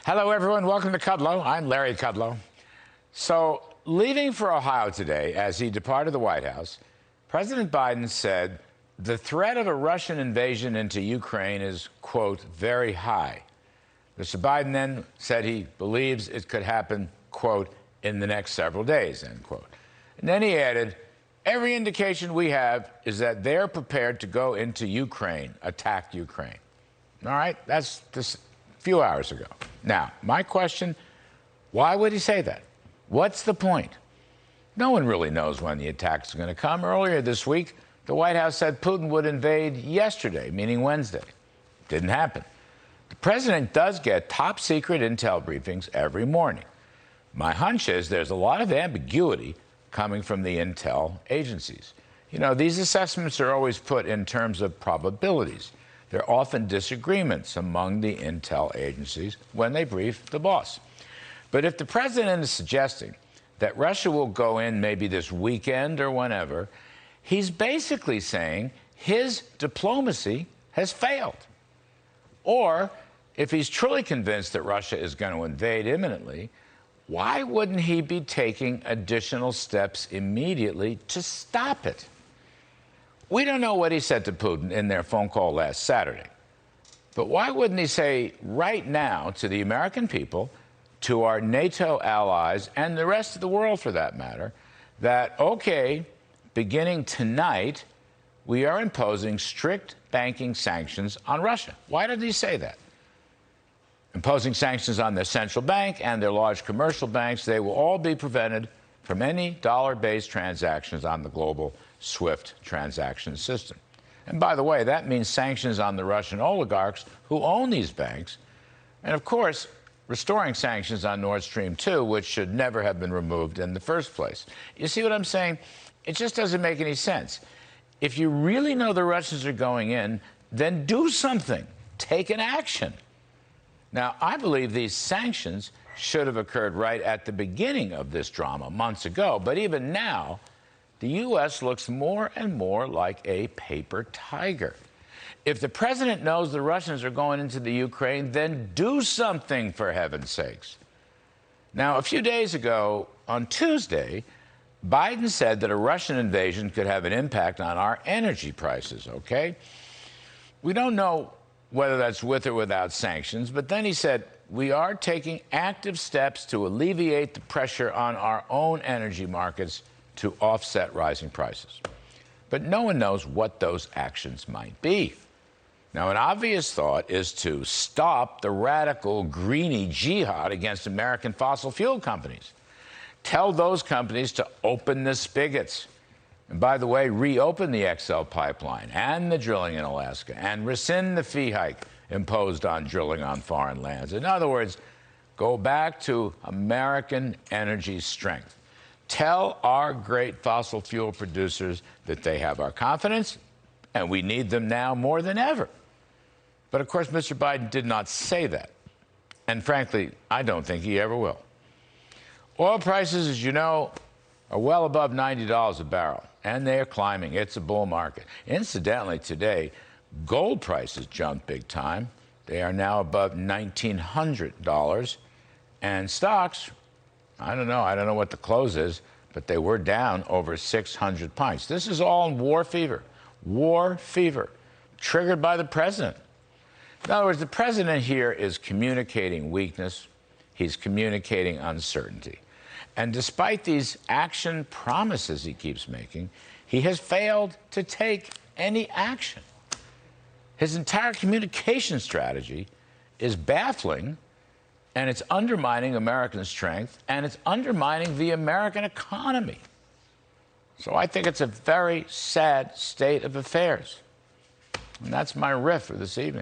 Hello, everyone. Welcome to Kudlow. I'm Larry Kudlow. So, leaving for Ohio today, as he departed the White House, President Biden said the threat of a Russian invasion into Ukraine is, quote, very high. Mr. Biden then said he believes it could happen, quote, in the next several days, end quote. And then he added, every indication we have is that they're prepared to go into Ukraine, attack Ukraine. All right? That's just a few hours ago. Now, my question, why would he say that? What's the point? No one really knows when the attacks are going to come. Earlier this week, the White House said Putin would invade yesterday, meaning Wednesday. Didn't happen. The president does get top-secret intel briefings every morning. My hunch is there's a lot of ambiguity coming from the intel agencies. You know, these assessments are always put in terms of probabilities. There are often disagreements among the intel agencies when they brief the boss. But if the president is suggesting that Russia will go in maybe this weekend or whenever, he's basically saying his diplomacy has failed. Or if he's truly convinced that Russia is going to invade imminently, why wouldn't he be taking additional steps immediately to stop it? We don't know what he said to Putin in their phone call last Saturday. But why wouldn't he say right now to the American people, to our NATO allies, and the rest of the world for that matter, that, okay, beginning tonight, we are imposing strict banking sanctions on Russia? Why did he say that? Imposing sanctions on their central bank and their large commercial banks, they will all be prevented from any dollar-based transactions on the global SWIFT transaction system. And by the way, that means sanctions on the Russian oligarchs who own these banks, and of course, restoring sanctions on Nord Stream 2, which should never have been removed in the first place. You see what I'm saying? It just doesn't make any sense. If you really know the Russians are going in, then do something. Take an action. Now, I believe these sanctions should have occurred right at the beginning of this drama months ago, but even now, the U.S. looks more and more like a paper tiger. If the president knows the Russians are going into the Ukraine, then do something, for heaven's sakes. Now, a few days ago, on Tuesday, Biden said that a Russian invasion could have an impact on our energy prices, okay? We don't know whether that's with or without sanctions, but then he said, we are taking active steps to alleviate the pressure on our own energy markets to offset rising prices. But no one knows what those actions might be. Now, an obvious thought is to stop the radical greenie jihad against American fossil fuel companies. Tell those companies to open the spigots. And by the way, reopen the XL pipeline and the drilling in Alaska and rescind the fee hike imposed on drilling on foreign lands. In other words, go back to American energy strength. Tell our great fossil fuel producers that they have our confidence, and we need them now more than ever. But of course, Mr. Biden did not say that. And frankly, I don't think he ever will. Oil prices, as you know, are well above $90 a barrel, and they're climbing. It's a bull market. Incidentally, today, gold prices jumped big time. They are now above $1,900. And stocks, I don't know what the close is, but they were down over 600 points. This is all in war fever, triggered by the president. In other words, the president here is communicating weakness. He's communicating uncertainty. And despite these action promises he keeps making, he has failed to take any action. His entire communication strategy is baffling, and it's undermining American strength, and it's undermining the American economy. So I think it's a very sad state of affairs. And that's my riff for this evening.